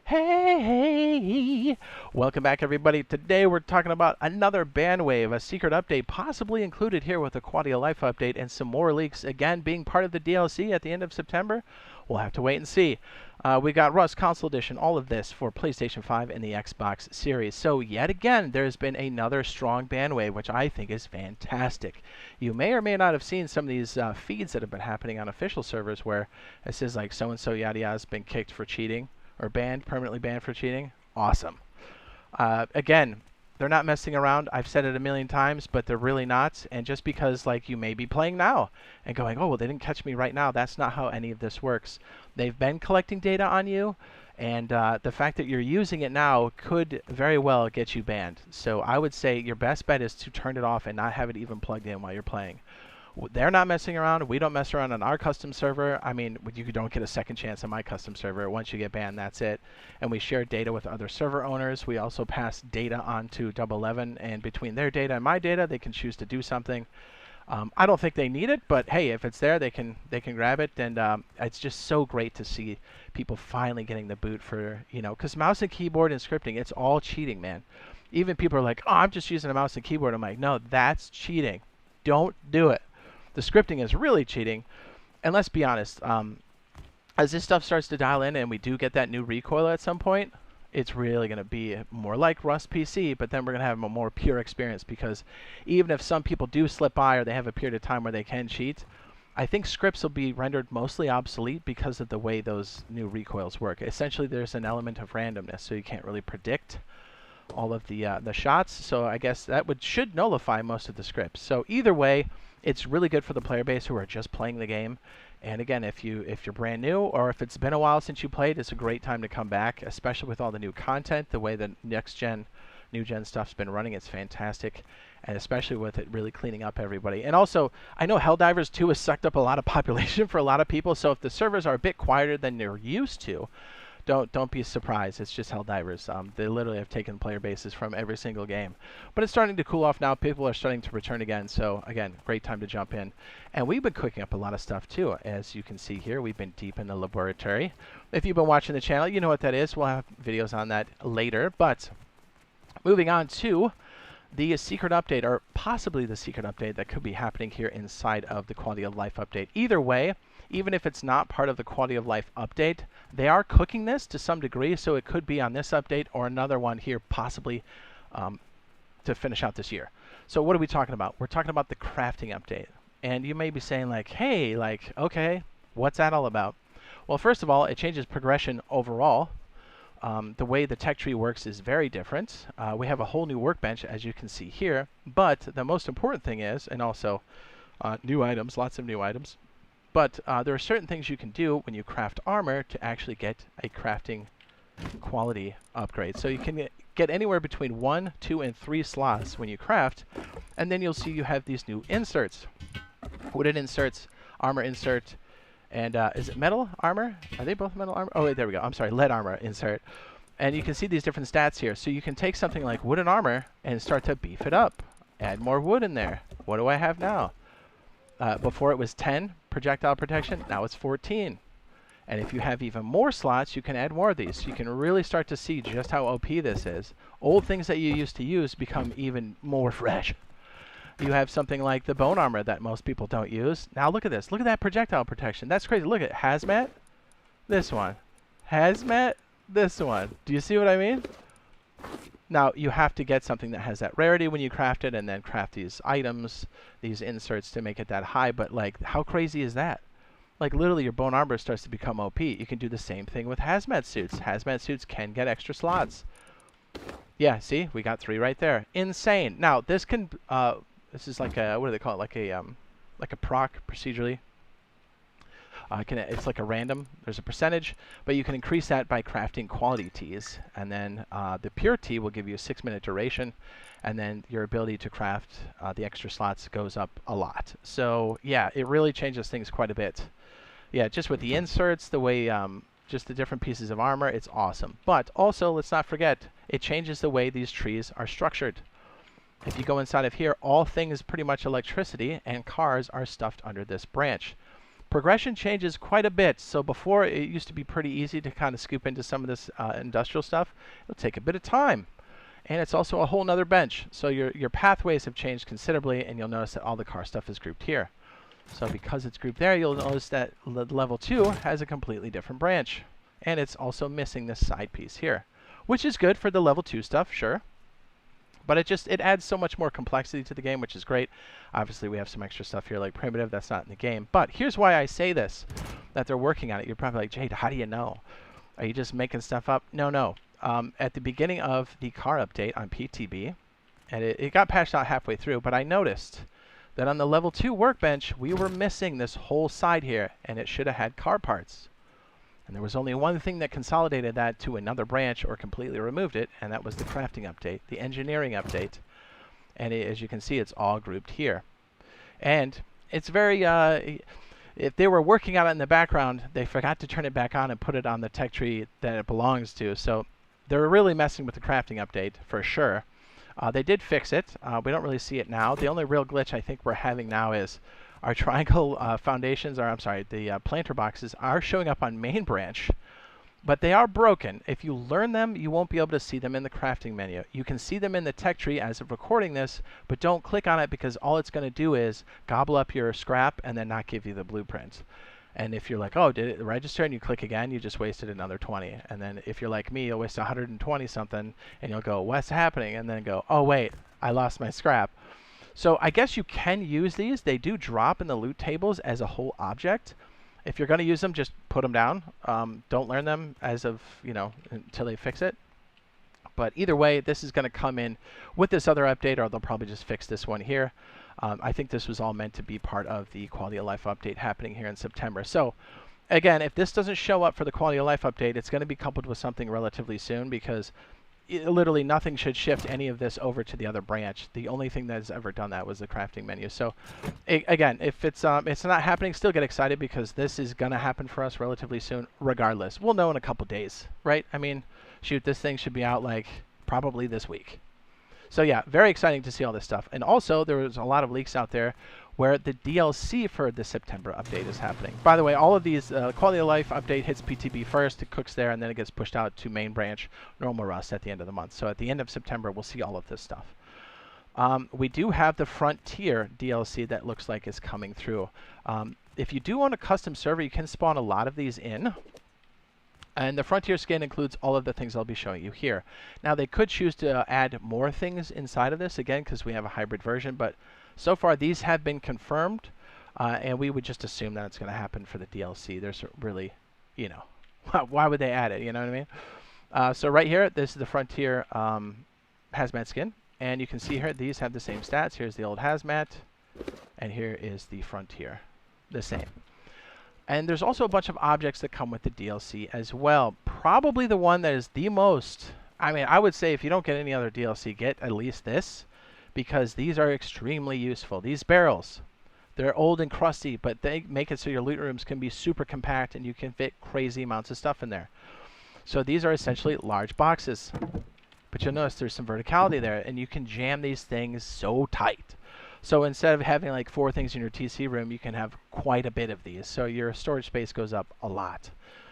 Hey, welcome back everybody. Today we're talking about another band wave, a secret update possibly included here with a quality of life update and some more leaks again being part of the DLC at the end of September. We'll have to wait and see. We got Rust Console Edition, all of this for PlayStation 5 and the Xbox Series. So yet again, there's been another strong band wave, which I think is fantastic. You may or may not have seen some of these feeds that have been happening on official servers where it says like so-and-so yada yada has been kicked for cheating or banned, permanently banned for cheating. Awesome. Again, they're not messing around. I've said it a million times, but they're really not. And just because like you may be playing now and going, oh, well, they didn't catch me right now. That's not how any of this works. They've been collecting data on you. And the fact that you're using it now could very well get you banned. So I would say your best bet is to turn it off and not have it even plugged in while you're playing. They're not messing around. We don't mess around on our custom server. I mean, you don't get a second chance on my custom server. Once you get banned, that's it. And we share data with other server owners. We also pass data on to Double 11, and between their data and my data, they can choose to do something. I don't think they need it, but hey, if it's there, they can grab it. And it's just so great to see people finally getting the boot for, because mouse and keyboard and scripting, it's all cheating, man. Even people are like, oh, I'm just using a mouse and keyboard. I'm like, no, that's cheating. Don't do it. The scripting is really cheating. And let's be honest, as this stuff starts to dial in and we do get that new recoil at some point, it's really going to be more like Rust PC, but then we're going to have a more pure experience, because even if some people do slip by or they have a period of time where they can cheat, I think scripts will be rendered mostly obsolete because of the way those new recoils work. Essentially, there's an element of randomness, so you can't really predict all of the shots. So I guess that should nullify most of the scripts. So either way, it's really good for the player base who are just playing the game. And again, if you're brand new or if it's been a while since you played, it's a great time to come back, especially with all the new content. The way the new gen stuff's been running, it's fantastic. And especially with it really cleaning up everybody. And also, I know Helldivers 2 has sucked up a lot of population for a lot of people. So if the servers are a bit quieter than they're used to, don't be surprised. It's just Helldivers. They literally have taken player bases from every single game. But it's starting to cool off now. People are starting to return again. So again, great time to jump in. And we've been cooking up a lot of stuff too. As you can see here, we've been deep in the laboratory. If you've been watching the channel, you know what that is. We'll have videos on that later. But moving on to the secret update, or possibly the secret update that could be happening here inside of the quality of life update. Either way, even if it's not part of the quality of life update, they are cooking this to some degree, so it could be on this update or another one here possibly to finish out this year. So what are we talking about? We're talking about the crafting update. And you may be saying like, hey, like, okay, what's that all about? Well, first of all, it changes progression overall. The way the tech tree works is very different. We have a whole new workbench, as you can see here. But the most important thing is, and also new items, lots of new items. But there are certain things you can do when you craft armor to actually get a crafting quality upgrade. So you can get anywhere between 1, 2, and 3 slots when you craft. And then you'll see you have these new inserts. Wooden inserts, armor insert, and is it metal armor? Are they both metal armor? Oh, wait, there we go. I'm sorry, lead armor insert. And you can see these different stats here. So you can take something like wooden armor and start to beef it up. Add more wood in there. What do I have now? Before it was 10 projectile protection, now it's 14. And if you have even more slots, you can add more of these. So you can really start to see just how OP this is. Old things that you used to use become even more fresh. You have something like the bone armor that most people don't use. Now look at this. Look at that projectile protection. That's crazy. Look at hazmat. This one. Hazmat. This one. Do you see what I mean? Now, you have to get something that has that rarity when you craft it, and then craft these items, these inserts to make it that high. But, like, how crazy is that? Like, literally, your bone armor starts to become OP. You can do the same thing with hazmat suits. Hazmat suits can get extra slots. Yeah, see? We got 3 right there. Insane. Now, this can, this is like a, what do they call it? Like a proc procedurally. It's like a random, there's a percentage, but you can increase that by crafting quality teas. And then the pure tea will give you a 6-minute duration, and then your ability to craft the extra slots goes up a lot. So yeah, it really changes things quite a bit. Yeah, just with the inserts, the way, just the different pieces of armor, it's awesome. But also, let's not forget, it changes the way these trees are structured. If you go inside of here, all things pretty much electricity and cars are stuffed under this branch. Progression changes quite a bit. So before, it used to be pretty easy to kind of scoop into some of this industrial stuff. It'll take a bit of time. And it's also a whole nother bench. So your pathways have changed considerably, and you'll notice that all the car stuff is grouped here. So because it's grouped there, you'll notice that level 2 has a completely different branch. And it's also missing this side piece here, which is good for the level 2 stuff, sure. But it adds so much more complexity to the game, which is great. Obviously, we have some extra stuff here like primitive that's not in the game. But here's why I say this, that they're working on it. You're probably like, Jade, how do you know? Are you just making stuff up? No. At the beginning of the car update on PTB, and it got patched out halfway through, but I noticed that on the level 2 workbench, we were missing this whole side here, and it should have had car parts. And there was only one thing that consolidated that to another branch or completely removed it, and that was the crafting update, the engineering update. And as you can see, it's all grouped here. And it's very, if they were working on it in the background, they forgot to turn it back on and put it on the tech tree that it belongs to. So they're really messing with the crafting update for sure. They did fix it. We don't really see it now. The only real glitch I think we're having now is our triangle foundations, or I'm sorry, the planter boxes are showing up on main branch, but they are broken. If you learn them, you won't be able to see them in the crafting menu. You can see them in the tech tree as of recording this, but don't click on it because all it's going to do is gobble up your scrap and then not give you the blueprint. And if you're like, oh, did it register? And you click again, you just wasted another 20. And then if you're like me, you'll waste 120 something, and you'll go, what's happening? And then go, oh, wait, I lost my scrap. So I guess you can use these. They do drop in the loot tables as a whole object. If you're going to use them, just put them down. Don't learn them as of, until they fix it. But either way, this is going to come in with this other update, or they'll probably just fix this one here. I think this was all meant to be part of the quality of life update happening here in September. So again, if this doesn't show up for the quality of life update, it's going to be coupled with something relatively soon, because literally nothing should shift any of this over to the other branch. The only thing that has ever done that was the crafting menu. So again, if it's not happening, still get excited, because this is going to happen for us relatively soon regardless. We'll know in a couple days, right? I mean, shoot, this thing should be out like probably this week. So yeah, very exciting to see all this stuff. And also, there was a lot of leaks out there where the DLC for the September update is happening. By the way, all of these quality of life update hits PTB first, it cooks there, and then it gets pushed out to main branch, normal Rust at the end of the month. So at the end of September, we'll see all of this stuff. We do have the Frontier DLC that looks like is coming through. If you do own a custom server, you can spawn a lot of these in. And the Frontier skin includes all of the things I'll be showing you here. Now, they could choose to add more things inside of this, again, because we have a hybrid version, but so far these have been confirmed, and we would just assume that it's going to happen for the DLC. There's really, why would they add it, you know what I mean? So right here, this is the Frontier hazmat skin, and you can see here, these have the same stats. Here's the old hazmat, and here is the Frontier, the same. And there's also a bunch of objects that come with the DLC as well. Probably the one that is the most, I would say if you don't get any other DLC, get at least this, because these are extremely useful. These barrels, they're old and crusty, but they make it so your loot rooms can be super compact and you can fit crazy amounts of stuff in there. So these are essentially large boxes. But you'll notice there's some verticality there, and you can jam these things so tight. So instead of having like 4 things in your TC room, you can have quite a bit of these. So your storage space goes up a lot.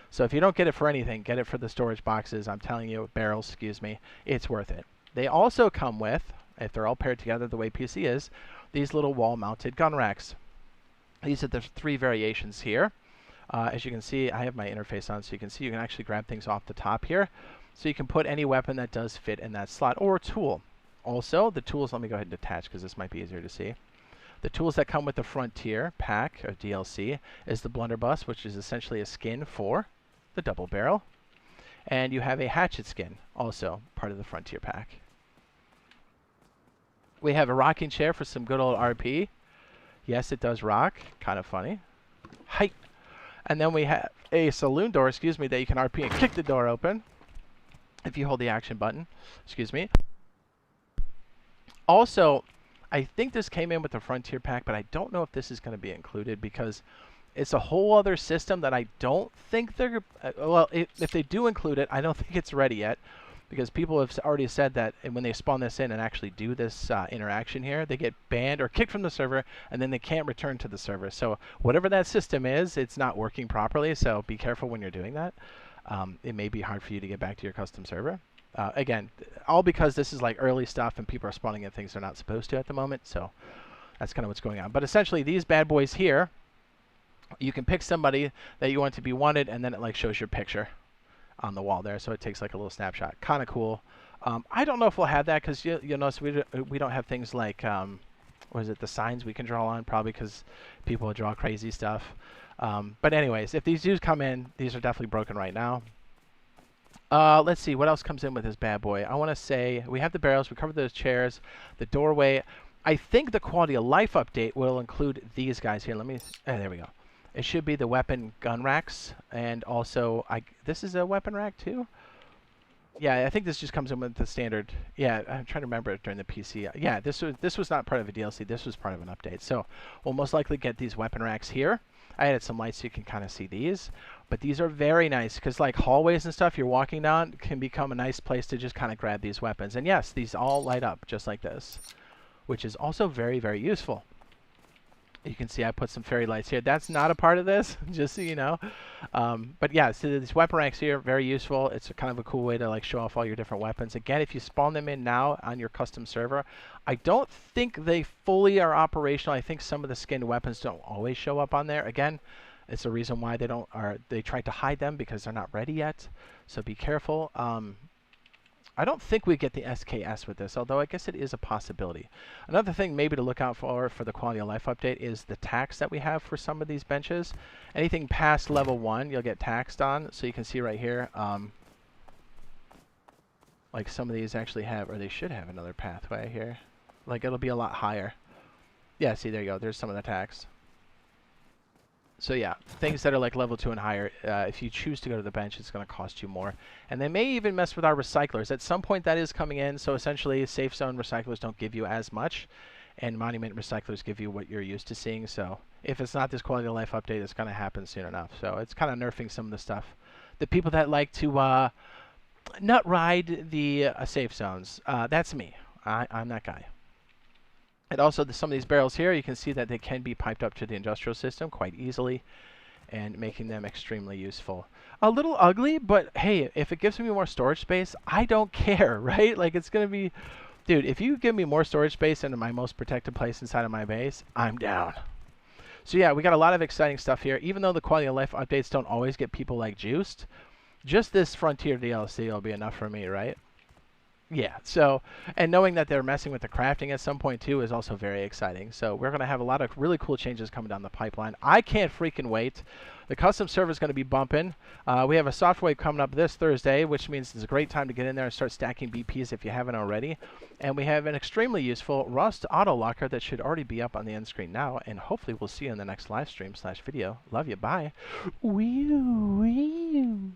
So if you don't get it for anything, get it for the storage boxes. I'm telling you, barrels, excuse me, it's worth it. They also come with, if they're all paired together the way PC is, these little wall-mounted gun racks. These are the 3 variations here. As you can see, I have my interface on, so you can see you can actually grab things off the top here. So you can put any weapon that does fit in that slot, or tool. Also, the tools, let me go ahead and detach because this might be easier to see. The tools that come with the Frontier pack, or DLC, is the blunderbuss, which is essentially a skin for the double barrel. And you have a hatchet skin, also part of the Frontier pack. We have a rocking chair for some good old RP. Yes, it does rock. Kind of funny. Height. And then we have a saloon door, that you can RP and kick the door open if you hold the action button. Excuse me. Also, I think this came in with the Frontier pack, but I don't know if this is going to be included because it's a whole other system that I don't think they're... well, if they do include it, I don't think it's ready yet. because people have already said that when they spawn this in and actually do this interaction here, they get banned or kicked from the server, and then they can't return to the server. So whatever that system is, it's not working properly, so be careful when you're doing that. It may be hard for you to get back to your custom server. Again, all because this is like early stuff and people are spawning in things they're not supposed to at the moment, so that's kind of what's going on. But essentially, these bad boys here, you can pick somebody that you want to be wanted, and then it like shows your picture on the wall there, so it takes like a little snapshot. Kind of cool. I don't know if we'll have that, because you'll notice we don't have things like what is it, the signs we can draw on, probably because people draw crazy stuff. But anyways, if these do come in, these are definitely broken right now. Let's see what else comes in with this bad boy. I want to say we have the barrels, we covered those chairs, the doorway. I think the quality of life update will include these guys here. Let me, there we go. It should be the weapon gun racks, and also this is a weapon rack too. Yeah, I think this just comes in with the standard. Yeah, I'm trying to remember it during the PC. Yeah, this was not part of a DLC. This was part of an update. So we'll most likely get these weapon racks here. I added some lights so you can kind of see these. But these are very nice, because like hallways and stuff you're walking down can become a nice place to just kind of grab these weapons. And yes, these all light up just like this, which is also very, very useful. You can see I put some fairy lights here. That's not a part of this, just so you know. But yeah, so these weapon ranks here, very useful. It's kind of a cool way to like show off all your different weapons. Again, if you spawn them in now on your custom server, I don't think they fully are operational. I think some of the skinned weapons don't always show up on there. Again, it's a reason why they tried to hide them, because they're not ready yet. So be careful. I don't think we get the SKS with this, although I guess it is a possibility. Another thing maybe to look out for the quality of life update is the tax that we have for some of these benches. Anything past level 1 you'll get taxed on. So you can see right here, like some of these actually have, or they should have another pathway here. Like it'll be a lot higher. Yeah, see, there you go. There's some of the tax. So yeah, things that are like level 2 and higher, if you choose to go to the bench, it's going to cost you more. And they may even mess with our recyclers. At some point that is coming in, so essentially safe zone recyclers don't give you as much, and monument recyclers give you what you're used to seeing. So if it's not this quality of life update, it's going to happen soon enough. So it's kind of nerfing some of the stuff. The people that like to nut ride the safe zones, that's me. I'm that guy. And also some of these barrels here, you can see that they can be piped up to the industrial system quite easily, and making them extremely useful. A little ugly, but hey, if it gives me more storage space, I don't care, right? Like it's going to be, dude, if you give me more storage space into my most protected place inside of my base, I'm down. So yeah, we got a lot of exciting stuff here. Even though the quality of life updates don't always get people like juiced, just this Frontier DLC will be enough for me, right? Yeah, so, and knowing that they're messing with the crafting at some point too is also very exciting. So we're going to have a lot of really cool changes coming down the pipeline. I can't freaking wait. The custom server is going to be bumping. We have a soft wave coming up this Thursday, which means it's a great time to get in there and start stacking BPs if you haven't already. And we have an extremely useful Rust auto locker that should already be up on the end screen now. And hopefully we'll see you in the next live stream /video. Love you. Bye. Wee-oo, wee-oo.